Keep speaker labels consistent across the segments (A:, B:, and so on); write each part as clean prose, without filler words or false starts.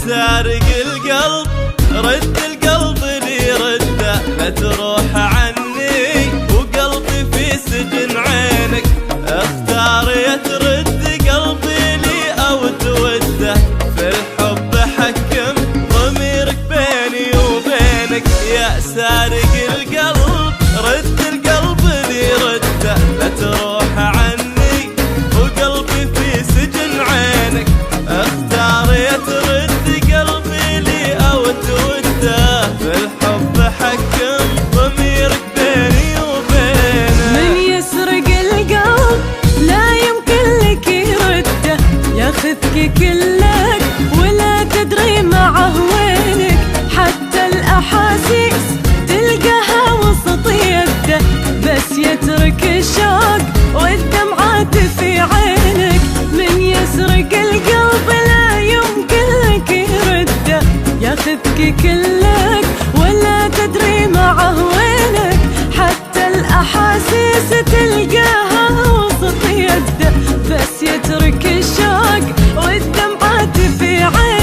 A: سارق القلب رد القلب لي رده، لا تروح عني وقلبي في سجن عينك. اختار يا ترد قلبي لي او توده، في الحب حكم ضميرك بيني وبينك. يا سارق القلب رد القلب لي رده، لا تروح عني وقلبي في سجن عينك. اختار يا ترد قلبي لي او توده، في الحب حكم ضميرك بيني وبينك.
B: من يسرق القلب لا يمكن لك يرده، ياخذك كلك ولا تدري معه وينك. حتى الاحاسيس تلقاها وسط يده، بس يترك الشوق والدمعات في عينك. من يسرق القلب لا يمكن لك يرده، ياخذك كلك ولا تدري معه وينك. حتى الاحاسيس تلقاها وسط يده، بس يترك الشوق والدمعات في عينك.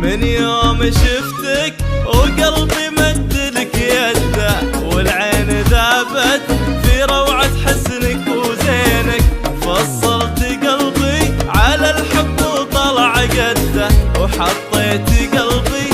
A: من يوم شفتك وقلبي مدلك يده، والعين ذابت في روعة حسنك وزينك. فصلت قلبي على الحب وطلع قده، وحطيت قلبي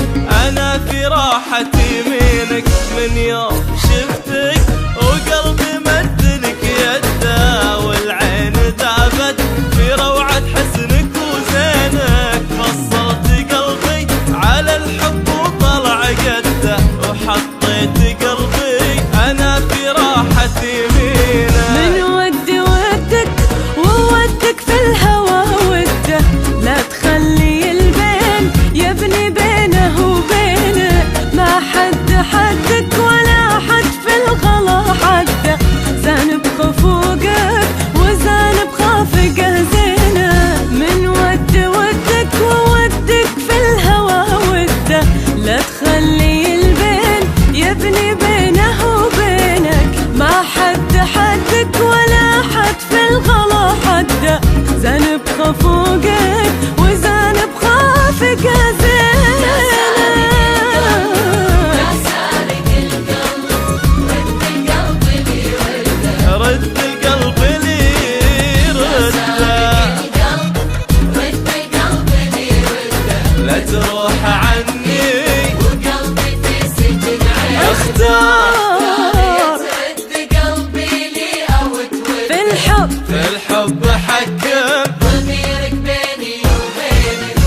A: أنا في راحة يمينك. من يوم شفتك وقلبي مدلك يده، والعين ذابت في روعة حسنك وزينك. فصلت قلبي على الحب وطلع قده، وحطيت قلبي أنا في راحة يمينك.
B: من ودي ودك وودك في الهوى وده، لا تخلي البين يبني بينه وبينك. ما حد حدك ولا حد في الغلا حده، زان بخفوقك وزان بخافقه زينه. من ودي ودك وودك في الهوى وده، لا تخلي البين يبني بينه وبينك. ما حد حدك ولا حد في الغلا حده، زان بخفوقك وزان بخافقه زينه.
A: رد القلب لي رده، لا تروح عني
C: وقلبي في سجن عينك.
A: اختار
C: ترد قلبي لي او تود،
B: في الحب
A: في الحب حكم
C: ضميرك بيني وبينك.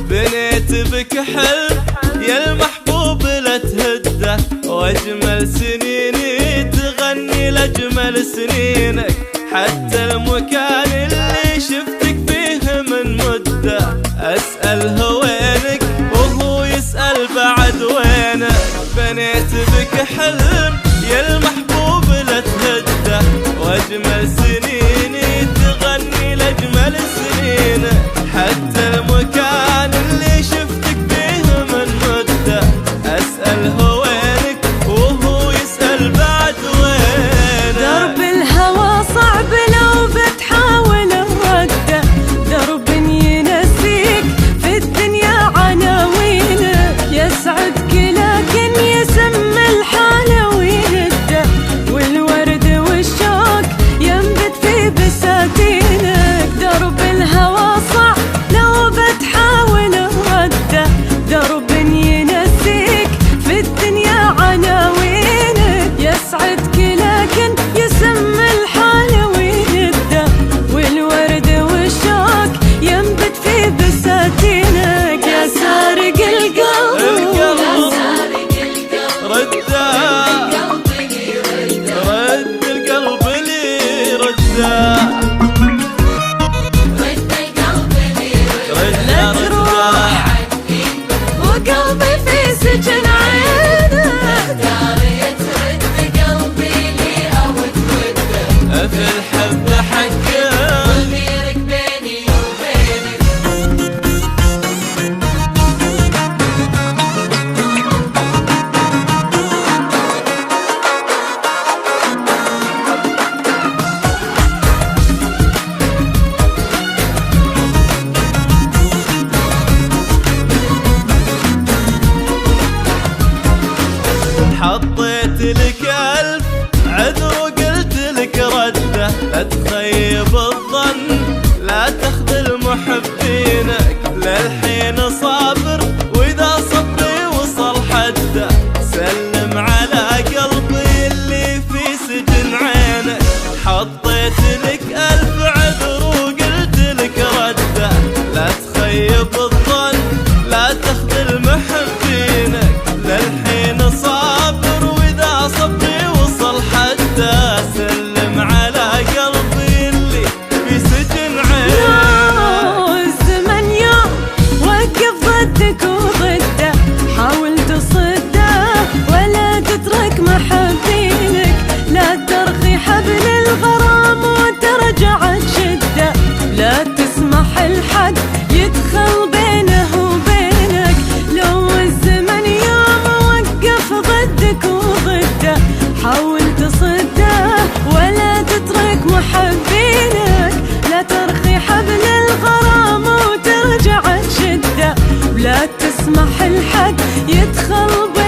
A: بنيت بك حلم يا المحبوب لا تهده، واجمل سنيني تغني لاجمل سنينك. حتى المكان اللي شفتك فيه من مده، اسال هو وينك وهو يسال بعد وينك. بنيت بك حلم يا المحبوب لا تهده، واجمل سنيني تغني لاجمل سنينك. حتى المكان اللي شفتك فيه من مده، اسال هو وينك وهو يسال بعد وينك.
B: درب الهوى صعب لو بتحاول الرده، درب ينسيك في الدنيا عناوينك. يسعدك لكن يسمى الحال وينك. سجن عينك.
C: داري ترد قلبي لي أو توده،
A: في الحب حقك
C: ضميرك بيني وبينك.
A: حطيت لك ألف عذر وقلت لك رده، لا تخيب الظن لا تخذل محبينك، للحين صابر وإذا صبري وصل حده، سلم على قلبي اللي في سجن عينك. حطيت لك ألف عذر وقلت لك رده، لا تخيب الظن لا تخذل محبينك، للحين صابر وإذا صبري وصل حده، سلم على قلبي اللي في سجن عينك.
B: الزمن يوم وقف ضدك وضده، حاول تصده ولا تترك محبينك، لا ترخي حبل الغرام وترجع تشده، لا تسمح الحد يدخل بينه وبينك. لو الزمن يوم وقف ضدك وضده، حاول تصده ولا تترك محبينك، لا ترخي حبل الغرام وترجع تشده، ولا تسمح الحد يدخل بينك.